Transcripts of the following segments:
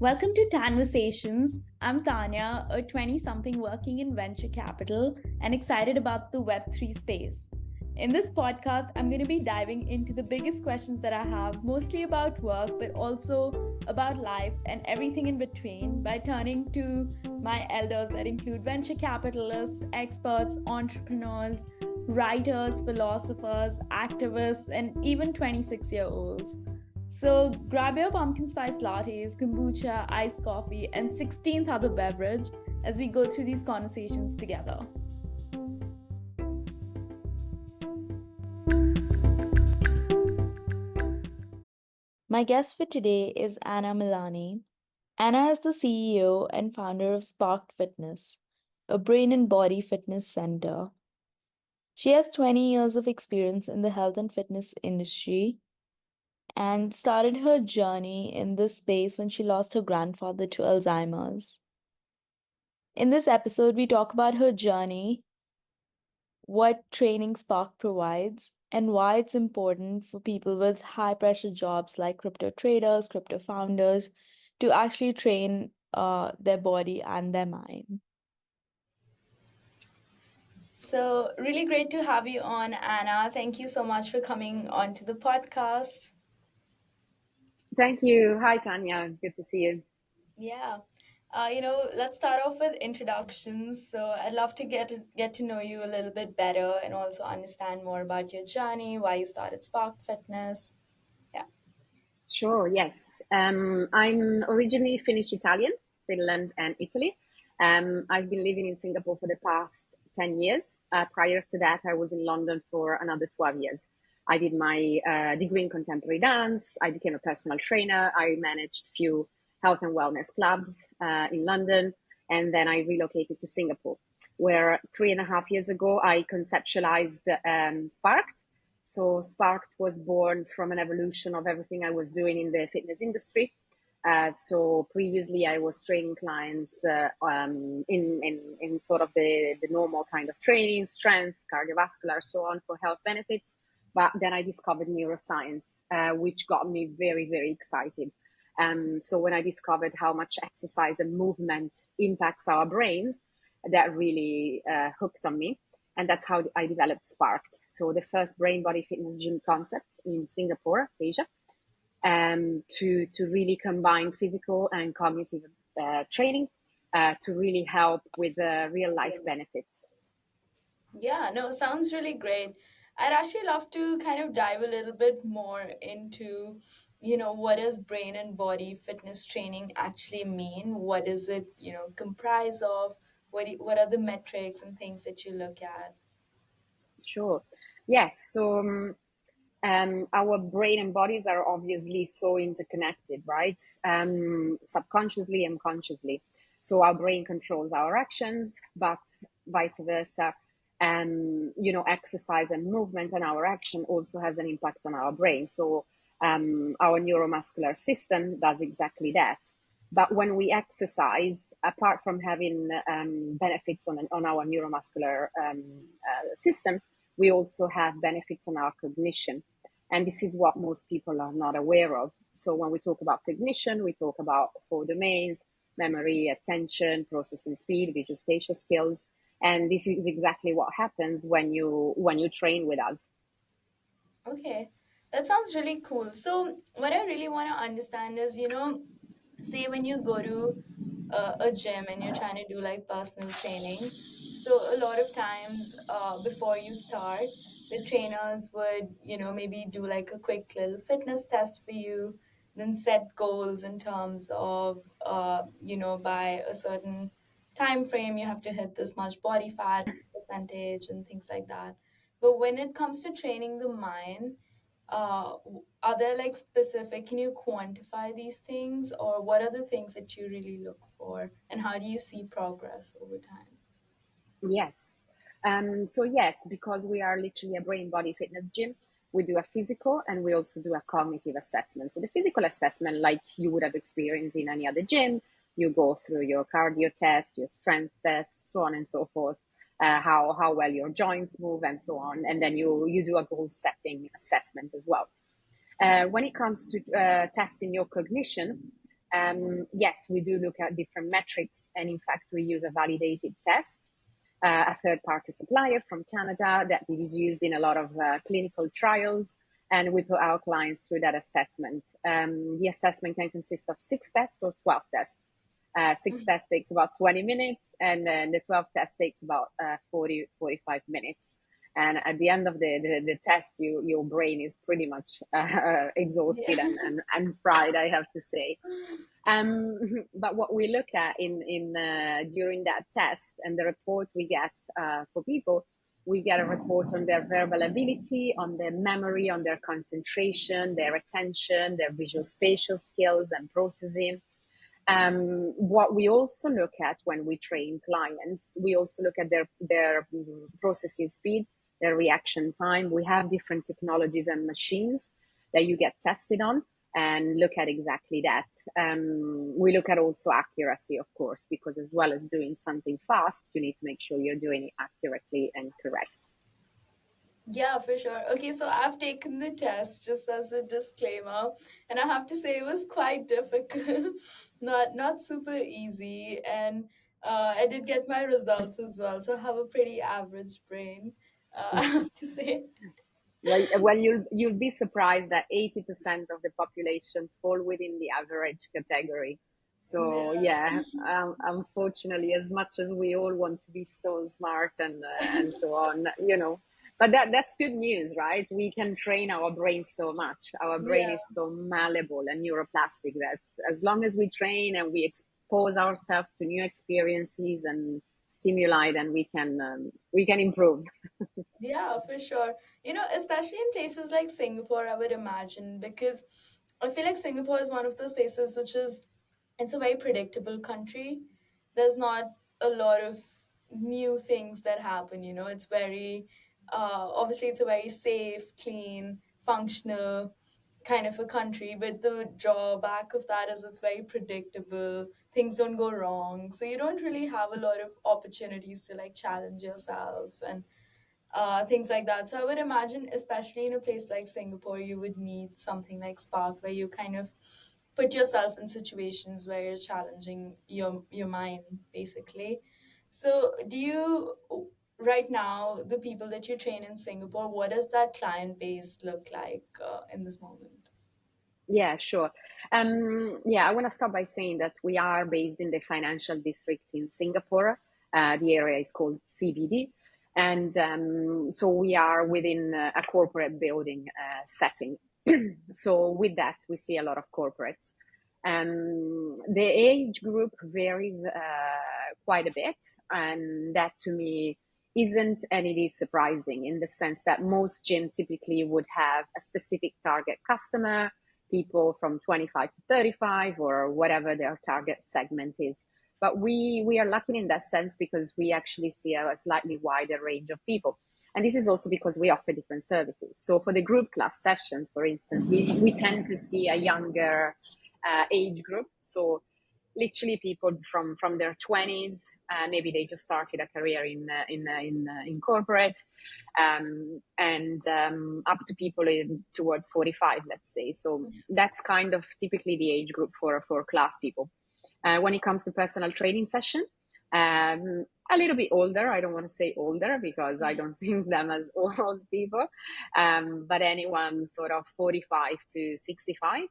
Welcome to Tanversations. I'm Tanya, a 20 something working in venture capital and excited about the Web3 space. In this podcast, I'm going to be diving into the biggest questions that I have, mostly about work, but also about life and everything in between, by turning to my elders that include venture capitalists, experts, entrepreneurs, writers, philosophers, activists, and even 26-year-olds. So grab your pumpkin spice lattes, kombucha, iced coffee, and 16th other beverage as we go through these conversations together. My guest for today is Anna Milani. Anna is the CEO and founder of Sparked Fitness, a brain and body fitness center. She has 20 years of experience in the health and fitness industry and started her journey in this space when she lost her grandfather to Alzheimer's. In this episode, we talk about her journey, what training Spark provides, and why it's important for people with high pressure jobs like crypto traders, crypto founders to actually train their body and their mind. So, really great to have you on, Anna. Thank you so much for coming onto the podcast. Thank you. Hi, Tanya. Good to see you. Yeah. Let's start off with introductions. So I'd love to get to know you a little bit better and also understand more about your journey, why you started Spark Fitness. Yeah. Sure, yes. I'm originally Finnish Italian, Finland and Italy. I've been living in Singapore for the past 10 years. Prior to that, I was in London for another 12 years. I did my degree in contemporary dance. I became a personal trainer. I managed few health and wellness clubs in London. And then I relocated to Singapore, where 3.5 years ago, I conceptualized Sparked. So Sparked was born from an evolution of everything I was doing in the fitness industry. So previously, I was training clients in sort of the normal kind of training, strength, cardiovascular, so on for health benefits. But then I discovered neuroscience, which got me very, very excited. So when I discovered how much exercise and movement impacts our brains, that really hooked on me. And that's how I developed Sparked. So the first brain body fitness gym concept in Singapore, Asia, to really combine physical and cognitive training to really help with real life benefits. Yeah, no, sounds really great. I'd actually love to kind of dive a little bit more into, what does brain and body fitness training actually mean? What does it, comprise of? What are the metrics and things that you look at? Sure. Yes. So our brain and bodies are obviously so interconnected, right? Subconsciously and consciously. So our brain controls our actions, but vice versa. Exercise and movement and our action also has an impact on our brain. So our neuromuscular system does exactly that. But when we exercise, apart from having benefits on our neuromuscular system, we also have benefits on our cognition. And this is what most people are not aware of. So when we talk about cognition, we talk about four domains: memory, attention, processing speed, visual spatial skills. And this is exactly what happens when you train with us. Okay, that sounds really cool. So, what I really want to understand is, say when you go to a gym and you're trying to do like personal training. So, a lot of times before you start, the trainers would, maybe do like a quick little fitness test for you, then set goals in terms of, by a certain time frame, you have to hit this much body fat percentage and things like that. But when it comes to training the mind, are there like specific, can you quantify these things, or what are the things that you really look for, and how do you see progress over time? Yes. So yes, because we are literally a brain body fitness gym, we do a physical and we also do a cognitive assessment. So the physical assessment, like you would have experienced in any other gym, you go through your cardio test, your strength test, so on and so forth, how well your joints move and so on. And then you do a goal setting assessment as well. When it comes to testing your cognition, Yes, we do look at different metrics, and in fact, we use a validated test, a third party supplier from Canada that is used in a lot of clinical trials. And we put our clients through that assessment. The assessment can consist of 6 tests or 12 tests. Six tests takes about 20 minutes, and then the 12 test takes about 45 minutes. And at the end of the test, your brain is pretty much exhausted Yeah. and fried, I have to say. But what we look at in during that test and the report we get for people, we get a report on their verbal ability, on their memory, on their concentration, their attention, their visual spatial skills and processing. What we also look at when we train clients, we also look at their processing speed, their reaction time. We have different technologies and machines that you get tested on and look at exactly that. We look at also accuracy, of course, because as well as doing something fast, you need to make sure you're doing it accurately and correct. Yeah, for sure. Okay, so I've taken the test just as a disclaimer, and I have to say it was quite difficult, not super easy, and I did get my results as well, so I have a pretty average brain, I have to say. Well, you'll be surprised that 80% of the population fall within the average category. So Yeah. yeah, unfortunately, as much as we all want to be so smart and so on, but that's good news, right? We can train our brain so much. Our brain Yeah. is so malleable and neuroplastic that as long as we train and we expose ourselves to new experiences and stimuli, then we can improve. Yeah, for sure. Especially in places like Singapore, I would imagine, because I feel like Singapore is one of those places which is, it's a very predictable country. There's not a lot of new things that happen, It's very, obviously, it's a very safe, clean, functional kind of a country, but the drawback of that is it's very predictable. Things don't go wrong. So you don't really have a lot of opportunities to like challenge yourself and things like that. So I would imagine, especially in a place like Singapore, you would need something like Spark, where you kind of put yourself in situations where you're challenging your mind, basically. So, do you right now the people that you train in Singapore? What does that client base look like in this moment? Yeah, sure. Yeah, I want to start by saying that we are based in the financial district in Singapore. The area is called CBD. And so we are within a corporate building setting. So with that, we see a lot of corporates. The age group varies quite a bit, and that to me isn't and it is surprising in the sense that most gym typically would have a specific target customer, people from 25 to 35 or whatever their target segment is. But we are lucky in that sense because we actually see a slightly wider range of people. And this is also because we offer different services. So for the group class sessions, for instance, we tend to see a younger age group. So literally people from their 20s, maybe they just started a career in corporate, and up to people towards 45, let's say. So that's kind of typically the age group for class people. When it comes to personal training session, a little bit older. I don't want to say older because I don't think them as old people, but anyone sort of 45 to 65,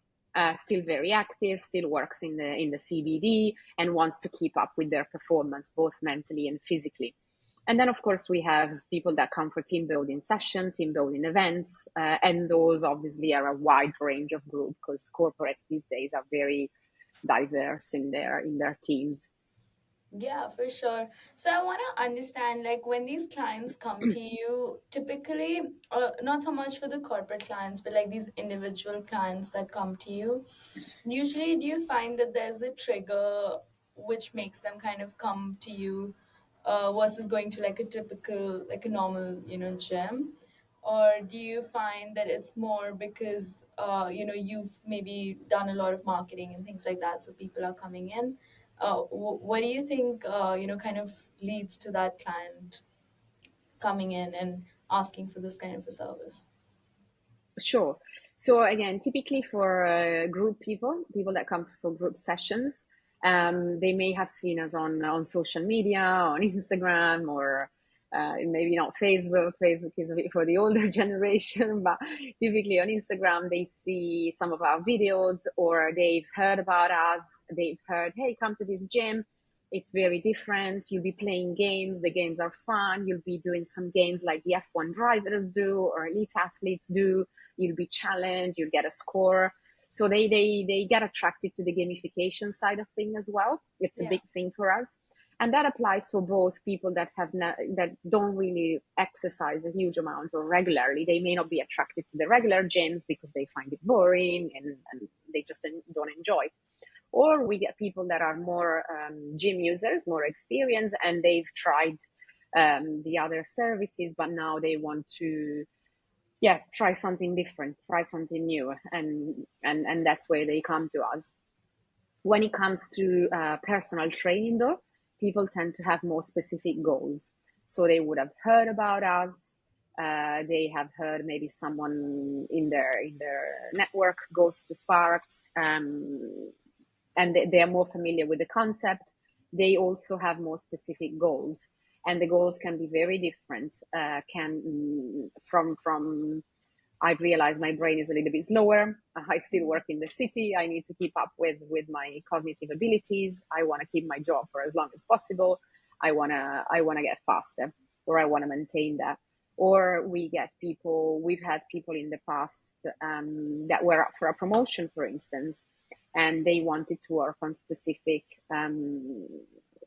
still very active, still works in the CBD and wants to keep up with their performance, both mentally and physically. And then, of course, we have people that come for team building sessions, team building events, and those obviously are a wide range of group because corporates these days are very diverse in their teams. Yeah, for sure. So I want to understand, like, when these clients come to you, typically, not so much for the corporate clients, but like these individual clients that come to you, usually do you find that there's a trigger which makes them kind of come to you versus going to like a typical, like a normal, gym? Or do you find that it's more because, you've maybe done a lot of marketing and things like that, so people are coming in? What do you think, kind of leads to that client coming in and asking for this kind of a service? Sure. So again, typically for group people that come for group sessions, they may have seen us on social media, on Instagram, or maybe not Facebook. Facebook is a bit for the older generation, but typically on Instagram, they see some of our videos, or they've heard about us. They've heard, hey, come to this gym. It's very different. You'll be playing games. The games are fun. You'll be doing some games like the F1 drivers do or elite athletes do. You'll be challenged. You'll get a score. So they get attracted to the gamification side of things as well. It's a Yeah. big thing for us. And that applies for both people that that don't really exercise a huge amount or regularly. They may not be attracted to the regular gyms because they find it boring and they just don't enjoy it. Or we get people that are more gym users, more experienced, and they've tried the other services, but now they want to, yeah, try something different, try something new, and that's where they come to us. When it comes to personal training, though, people tend to have more specific goals. So they would have heard about us. They have heard maybe someone in their network goes to Sparked, and they are more familiar with the concept. They also have more specific goals, and the goals can be very different. Can from I've realized my brain is a little bit slower. I still work in the city. I need to keep up with my cognitive abilities. I want to keep my job for as long as possible. I wanna get faster, or I want to maintain that. Or we've had people in the past that were up for a promotion, for instance, and they wanted to work on specific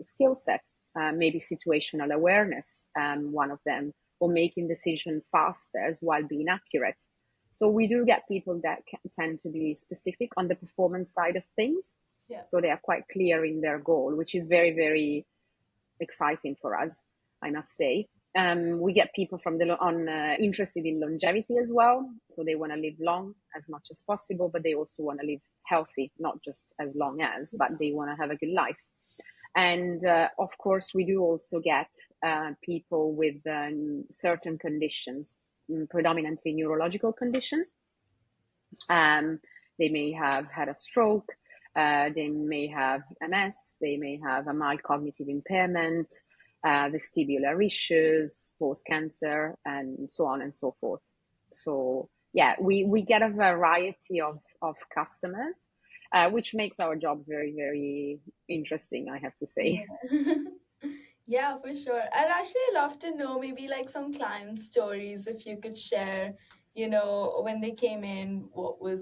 skill set, maybe situational awareness, one of them, or making decision faster as well being accurate. So we do get people that tend to be specific on the performance side of things. Yeah. So they are quite clear in their goal, which is very, very exciting for us, I must say. We get people from interested in longevity as well. So they want to live long as much as possible, but they also want to live healthy, not just as long as, but they want to have a good life. And of course, we do also get people with certain conditions, predominantly neurological conditions. Um, they may have had a stroke, they may have MS, they may have a mild cognitive impairment, vestibular issues, post cancer, and so on and so forth. So, yeah, we get a variety of customers, which makes our job very, very interesting, I have to say. Yeah. Yeah, for sure. I'd actually love to know maybe like some client stories if you could share, when they came in, what were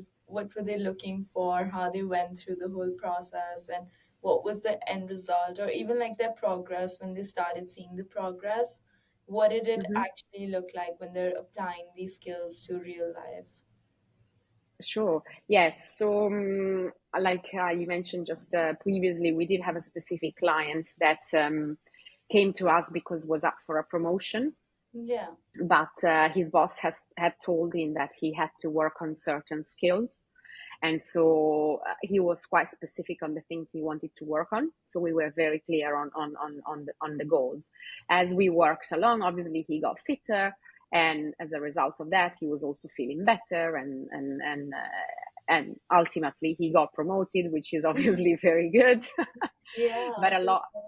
they looking for, how they went through the whole process and what was the end result, or even like their progress when they started seeing the progress. What did it Mhm. actually look like when they're applying these skills to real life? Sure. Yes. So, like you mentioned just previously, we did have a specific client that came to us because was up for a promotion, Yeah. but his boss had told him that he had to work on certain skills, and so he was quite specific on the things he wanted to work on. So we were very clear on the goals. As we worked along, obviously he got fitter, and as a result of that, he was also feeling better, and ultimately he got promoted, which is obviously very good. Yeah, But a for lot, sure.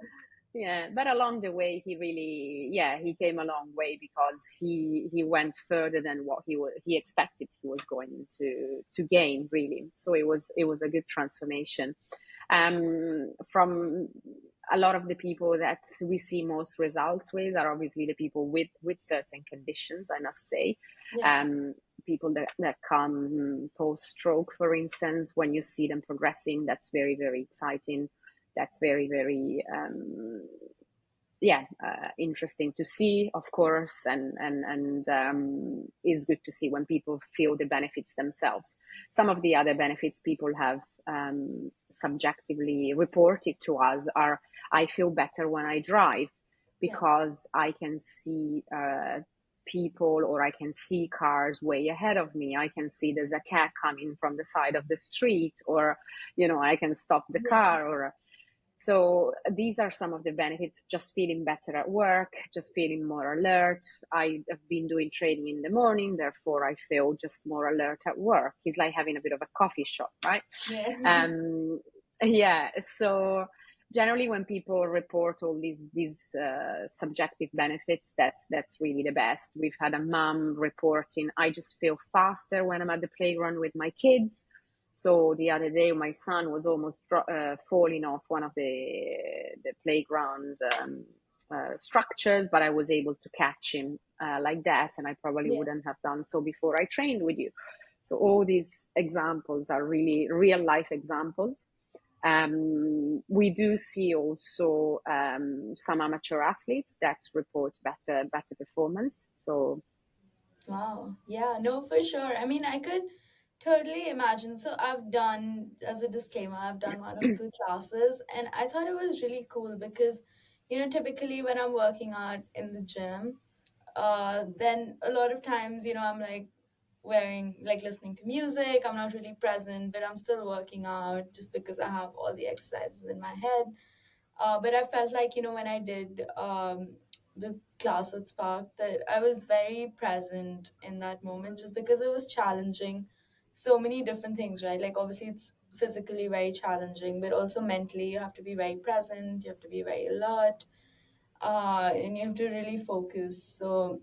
yeah, but along the way, he really, yeah, he came a long way because he went further than what he expected he was going to gain, really. So it was a good transformation. From a lot of the people that we see most results with are obviously the people with certain conditions, I must say. Yeah. Um, People that come post stroke, for instance, when you see them progressing, that's very, very exciting. That's very, very yeah, interesting to see, of course, and is good to see when people feel the benefits themselves. Some of the other benefits people have subjectively reported to us are, I feel better when I drive Yeah. because I can see people, or I can see cars way ahead of me. I can see there's a cat coming from the side of the street, or I can stop the Yeah. car, or So these are some of the benefits: just feeling better at work, just feeling more alert. I have been doing training in the morning, therefore I feel just more alert at work. It's like having a bit of a coffee shop, right? Yeah. Um, yeah. So generally, when people report all these subjective benefits, that's really the best. We've had a mom reporting, I just feel faster when I'm at the playground with my kids. So the other day, my son was almost falling off one of the playground structures, but I was able to catch him like that, and I probably Yeah. wouldn't have done so before I trained with you. So all these examples are really real life examples. We do see also some amateur athletes that report better performance. So Wow. Yeah, no, for sure. I mean, I could totally imagine. So I've done, as a disclaimer, I've done one of the classes, and I thought it was really cool because, typically when I'm working out in the gym, then a lot of times, I'm like listening to music. I'm not really present, but I'm still working out just because I have all the exercises in my head. But I felt like, when I did the class at Spark, that I was very present in that moment just because it was challenging so many different things, right? Like, obviously, it's physically very challenging, but also mentally, you have to be very present, you have to be very alert, and you have to really focus. So,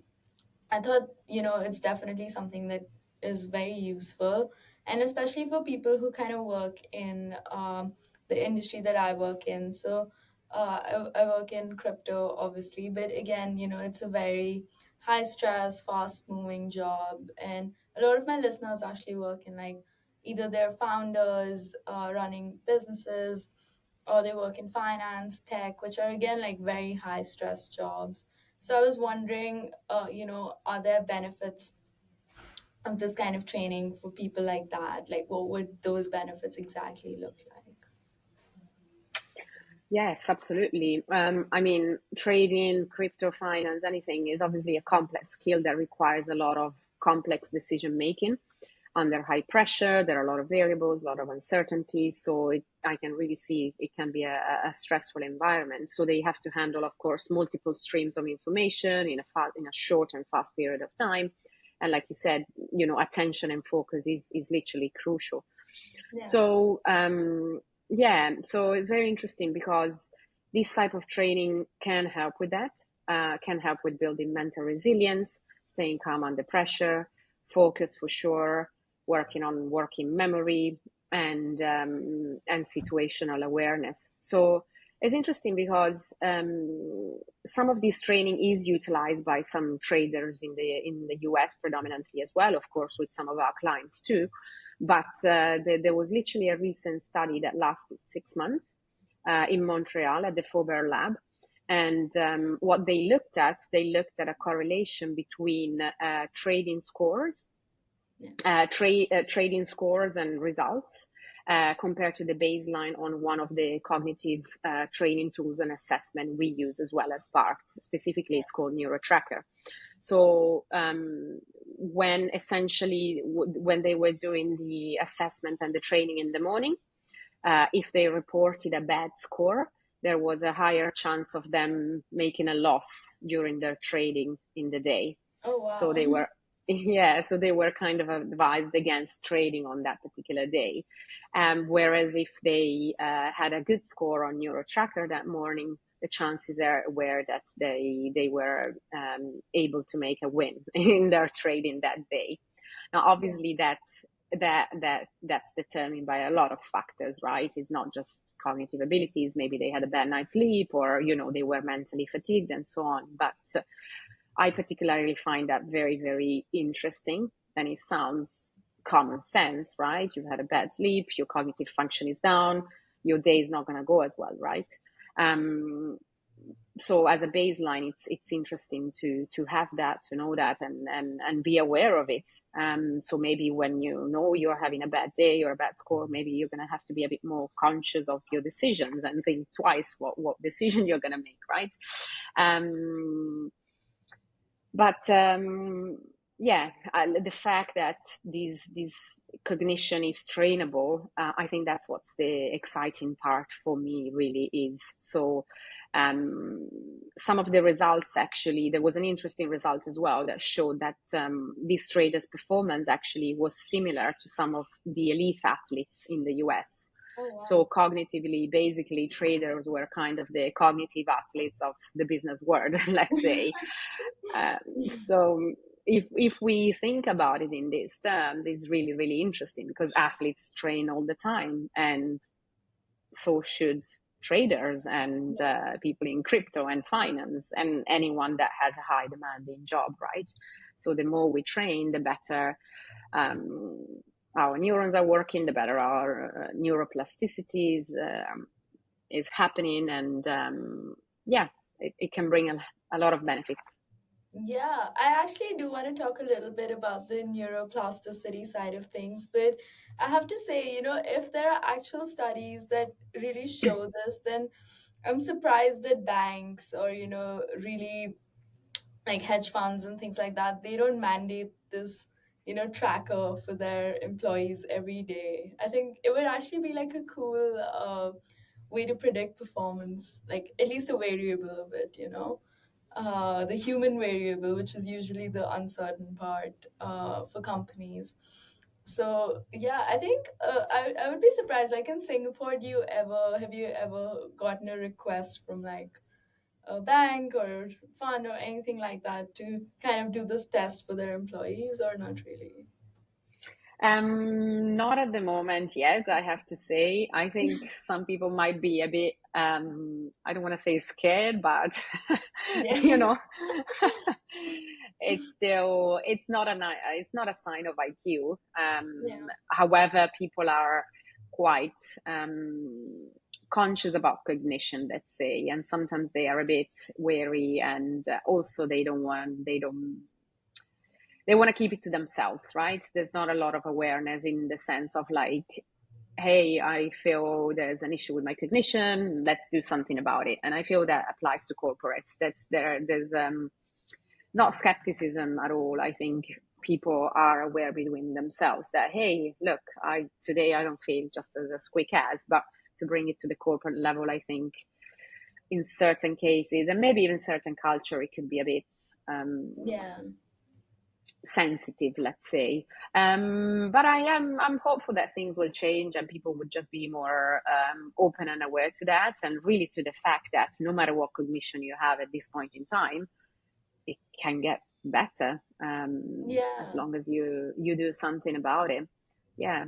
I thought, it's definitely something that is very useful. And especially for people who kind of work in the industry that I work in. So I work in crypto, obviously. But again, it's a very high stress, fast moving job. And a lot of my listeners actually work in like either they're founders, running businesses, or they work in finance, tech, which are again like very high stress jobs. So I was wondering, are there benefits of this kind of training for people like that? Like, what would those benefits exactly look like? yes, absolutely. I mean, trading, crypto finance, anything is obviously a complex skill that requires a lot of complex decision making under high pressure. There are a lot of variables, a lot of uncertainty. So I can really see it can be a stressful environment. So they have to handle, of course, multiple streams of information in a short and fast period of time. And like you said, attention and focus is literally crucial. Yeah. So yeah, so it's very interesting because this type of training can help with that, can help with building mental resilience, staying calm under pressure, focus for sure, working on working memory and situational awareness. So it's interesting because some of this training is utilized by some traders in the US predominantly as well, of course, with some of our clients too. But there was literally a recent study that lasted 6 months in Montreal at the Faubert Lab. And what they looked at a correlation between Yeah. trading scores and results compared to the baseline on one of the cognitive training tools and assessment we use as well as Sparked. Specifically, it's called NeuroTracker. So when essentially when they were doing the assessment and the training in the morning, if they reported a bad score, there was a higher chance of them making a loss during their trading in the day. Oh, So wow. they were, yeah, so they were kind of advised against trading on that particular day. Whereas if they had a good score on NeuroTracker that morning, the chances were that they were able to make a win in their trading that day. Now, Yeah. obviously, that's determined by a lot of factors, right? It's not just cognitive abilities. Maybe they had a bad night's sleep, or they were mentally fatigued, and so on. But I particularly find that very, very interesting, and it sounds common sense, right? You've had a bad sleep, your cognitive function is down, your day is not going to go as well, right? Um, so as a baseline, it's interesting to have that, to know that, and be aware of it. So maybe when you know you're having a bad day or a bad score, maybe you're going to have to be a bit more conscious of your decisions and think twice what decision you're going to make, right? um, but yeah, the fact that this cognition is trainable, I think that's what's the exciting part for me. Really is. So, um, some of the results, actually, there was an interesting result as well that showed that this trader's performance actually was similar to some of the elite athletes in the US. Oh, So wow. cognitively, basically, traders were kind of the cognitive athletes of the business world, let's say. So if we think about it in these terms, it's really, really interesting because athletes train all the time, and so should traders and Yeah. people in crypto and finance and anyone that has a high demanding job, right? So the more we train, the better um, our neurons are working, the better our neuroplasticity is happening, and yeah, it can bring a lot of benefits. Yeah, I actually do want to talk a little bit about the neuroplasticity side of things, but I have to say, if there are actual studies that really show this, then I'm surprised that banks or, really like hedge funds and things like that, they don't mandate this, tracker for their employees every day. I think it would actually be like a cool way to predict performance, like at least a variable of it, the human variable, which is usually the uncertain part for companies. So yeah, I think I would be surprised. Like in Singapore, have you ever gotten a request from like a bank or fund or anything like that to kind of do this test for their employees, or not really? Not at the moment yet, I have to say. I think some people might be a bit, I don't want to say scared, but you Yeah. know, it's not a sign of IQ. Yeah. However, people are quite um, conscious about cognition, let's say, and sometimes they are a bit wary, and also they want to keep it to themselves, right? There's not a lot of awareness in the sense of like, hey, I feel there's an issue with my cognition. Let's do something about it. And I feel that applies to corporates. There's not skepticism at all. I think people are aware between themselves that, hey, look, today I don't feel just as quick as, but to bring it to the corporate level, I think in certain cases and maybe even certain culture, it could be a bit Yeah. sensitive, let's say. But I'm hopeful that things will change and people would just be more open and aware to that, and really to the fact that no matter what cognition you have at this point in time, it can get better as Yeah. long as you do something about it. Yeah.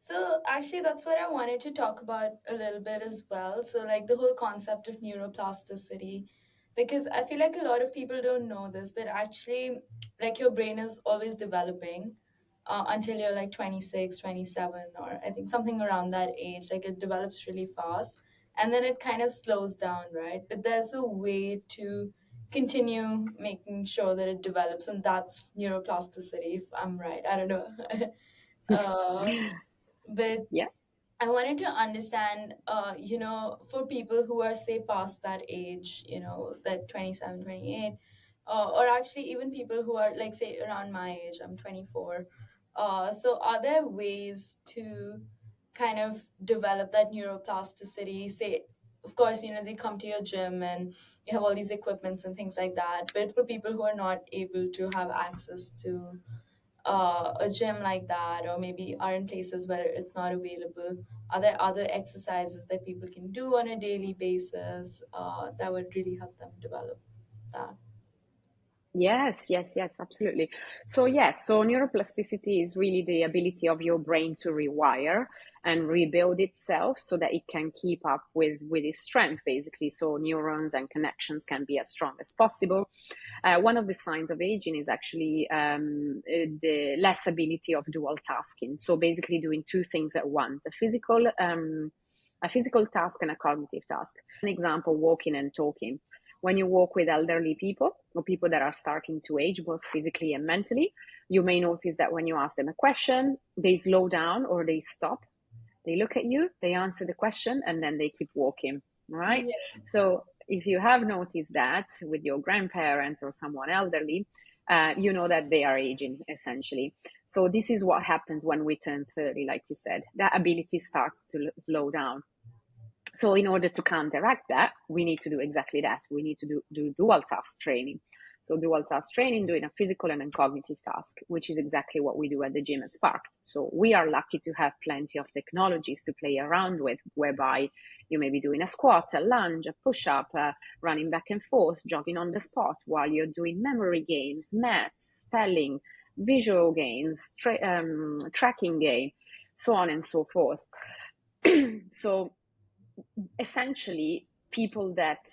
So actually, that's what I wanted to talk about a little bit as well. So like the whole concept of neuroplasticity, because I feel like a lot of people don't know this, but actually, like your brain is always developing until you're like 26, 27, or I think something around that age. Like it develops really fast, and then it kind of slows down, right? But there's a way to continue making sure that it develops, and that's neuroplasticity, if I'm right. I don't know. uh, but Yeah. I wanted to understand, for people who are, say, past that age, that 27, 28, or actually even people who are, like, say, around my age, I'm 24. So are there ways to kind of develop that neuroplasticity? Say, of course, they come to your gym and you have all these equipments and things like that. But for people who are not able to have access to a gym like that, or maybe are in places where it's not available, are there other exercises that people can do on a daily basis that would really help them develop that? Yes, yes, yes, absolutely. So, yes, so neuroplasticity is really the ability of your brain to rewire and rebuild itself so that it can keep up with its strength, basically. So, neurons and connections can be as strong as possible. One of the signs of aging is actually the less ability of dual tasking. So, basically, doing two things at once: a physical task and a cognitive task. An example: walking and talking. When you walk with elderly people or people that are starting to age, both physically and mentally, you may notice that when you ask them a question, they slow down or they stop. They look at you, they answer the question, and then they keep walking. Right? Yeah. So if you have noticed that with your grandparents or someone elderly, you know that they are aging essentially. So this is what happens when we turn 30, like you said, that ability starts to slow down. So in order to counteract that, we need to do exactly that. We need to do dual task training. So dual task training, doing a physical and a cognitive task, which is exactly what we do at the gym at Spark. So we are lucky to have plenty of technologies to play around with, whereby you may be doing a squat, a lunge, a push-up, running back and forth, jogging on the spot while you're doing memory games, maths, spelling, visual games, tracking game, so on and so forth. So essentially, people that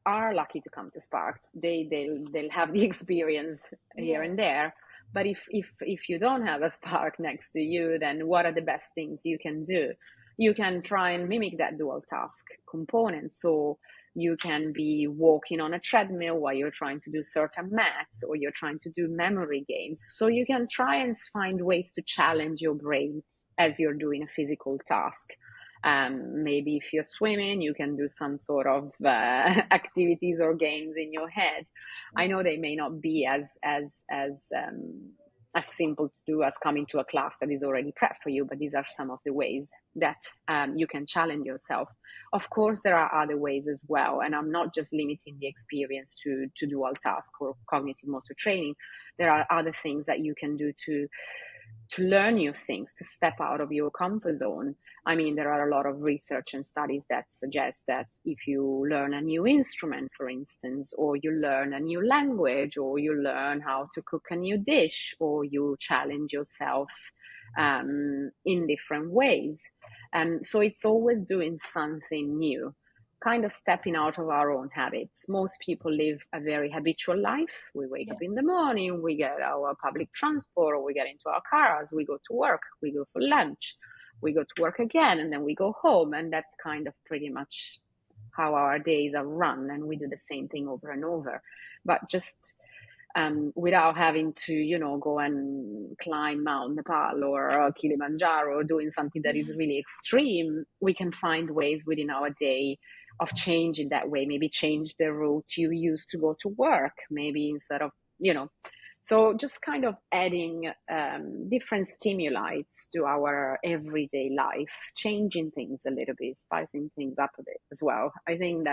are lucky to come to Spark, they'll have the experience here Yeah. and there. But if you don't have a Spark next to you, then what are the best things you can do? You can try and mimic that dual task component. So you can be walking on a treadmill while you're trying to do certain maths, or you're trying to do memory games. So you can try and find ways to challenge your brain as you're doing a physical task. Maybe if you're swimming, you can do some sort of activities or games in your head. I Yeah. know they may not be as simple to do as coming to a class that is already prepped for you, but these are some of the ways that you can challenge yourself. Of course, there are other ways as well, and I'm not just limiting the experience to dual task or cognitive motor training. There are other things that you can do to learn new things, to step out of your comfort zone. I mean, there are a lot of research and studies that suggest that if you learn a new instrument, for instance, or you learn a new language, or you learn how to cook a new dish, or you challenge yourself in different ways. So it's always doing something new, kind of stepping out of our own habits. Most people live a very habitual life. We wake up Yeah. in the morning, we get our public transport, or we get into our cars, we go to work, we go for lunch, we go to work again, and then we go home. And that's kind of pretty much how our days are run. And we do the same thing over and over. But just without having to, go and climb Mount Nepal or Kilimanjaro, or doing something that is really extreme, we can find ways within our day of changing that way. Maybe change the route you use to go to work, maybe instead of, so just kind of adding different stimuli to our everyday life, changing things a little bit, spicing things up a bit as well. I think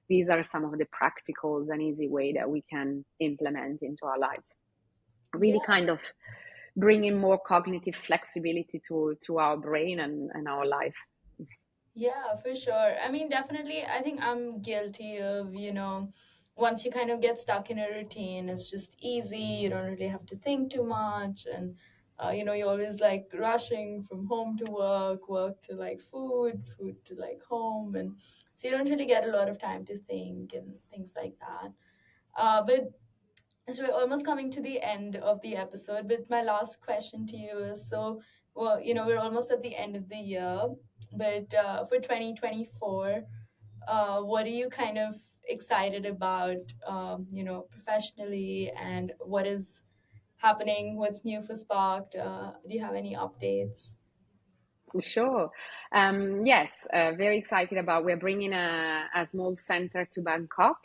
these are some of the practicals and easy way that we can implement into our lives. Really Yeah. kind of bringing more cognitive flexibility to our brain and our life. Yeah, for sure. I mean, definitely, I think I'm guilty of, once you kind of get stuck in a routine, it's just easy. You don't really have to think too much. And, you're always like rushing from home to work, work to like food, food to like home. And so you don't really get a lot of time to think and things like that. But so we're almost coming to the end of the episode, but my last question to you is so, well, we're almost at the end of the year, but for 2024, what are you kind of excited about, professionally, and what is happening? What's new for Sparked? Do you have any updates? Sure. Yes, very excited about we're bringing a small center to Bangkok.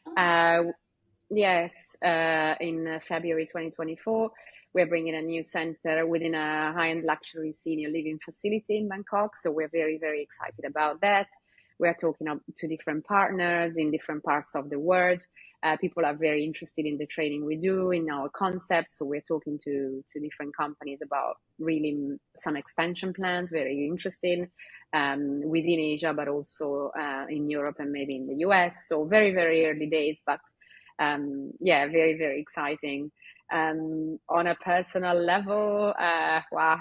Oh, Uh, yes, in February 2024, we're bringing a new center within a high-end luxury senior living facility in Bangkok. So we're very, very excited about that. We're talking to different partners in different parts of the world. People are very interested in the training we do, in our concept. So we're talking to different companies about really some expansion plans, very interesting within Asia, but also in Europe and maybe in the US. So very, very early days, but yeah, very, very exciting. On a personal level, wow,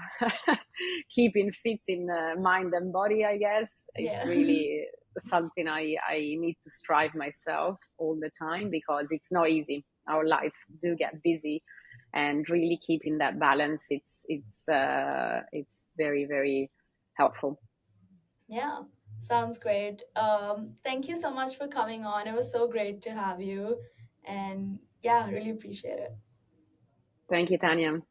keeping fit in mind and body, I guess, it's yeah. really something I need to strive myself all the time, because it's not easy. Our lives do get busy, and really keeping that balance, it's very, very helpful. Yeah, sounds great. Thank you so much for coming on. It was so great to have you. And yeah, really appreciate it. Thank you, Tanya.